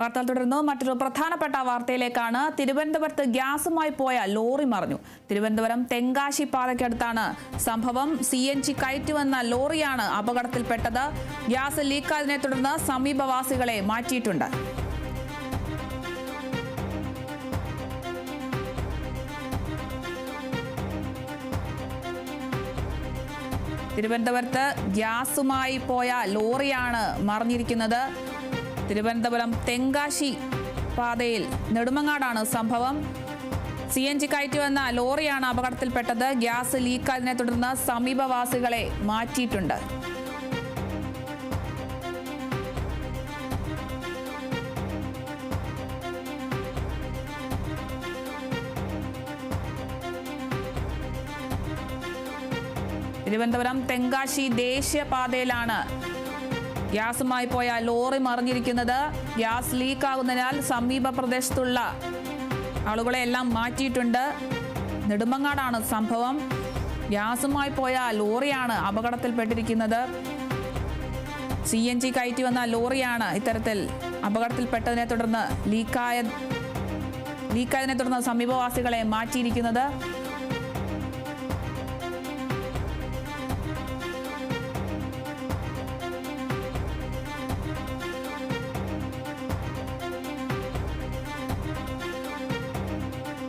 വാർത്തകൾ തുടർന്ന് മറ്റൊരു പ്രധാനപ്പെട്ട വാർത്തയിലേക്കാണ്. തിരുവനന്തപുരത്ത് ഗ്യാസുമായി പോയ ലോറി മറിഞ്ഞു. തിരുവനന്തപുരം തെങ്കാശി പാതയ്ക്കടുത്താണ് സംഭവം. CNG കയറ്റി വന്ന ലോറിയാണ് അപകടത്തിൽപ്പെട്ടത്. ഗ്യാസ് ലീക്കായതിനെ തുടർന്ന് സമീപവാസികളെ മാറ്റിയിട്ടുണ്ട്. തിരുവനന്തപുരത്ത് ഗ്യാസുമായി പോയ ലോറിയാണ് മറിഞ്ഞിരിക്കുന്നത്. തിരുവനന്തപുരം തെങ്കാശി പാതയിൽ നെടുമങ്ങാടാണ് സംഭവം. CNG കയറ്റി വന്ന ലോറിയാണ് അപകടത്തിൽപ്പെട്ടത്. ഗ്യാസ് ലീക്കായതിനെ തുടർന്ന് സമീപവാസികളെ മാറ്റിയിട്ടുണ്ട്. തിരുവനന്തപുരം തെങ്കാശി ദേശീയപാതയിലാണ് ഗ്യാസുമായി പോയ ലോറി മറിഞ്ഞിരിക്കുന്നത്. ഗ്യാസ് ലീക്കാകുന്നതിനാൽ സമീപ പ്രദേശത്തുള്ള ആളുകളെ എല്ലാം മാറ്റിയിട്ടുണ്ട്. നെടുമങ്ങാടാണ് സംഭവം. ഗ്യാസുമായി പോയ ലോറിയാണ് അപകടത്തിൽപ്പെട്ടിരിക്കുന്നത്. CNG കയറ്റി വന്ന ലോറിയാണ് ഇത്തരത്തിൽ അപകടത്തിൽപ്പെട്ടതിനെ തുടർന്ന് ലീക്കായതിനെ തുടർന്ന് സമീപവാസികളെ മാറ്റിയിരിക്കുന്നത്.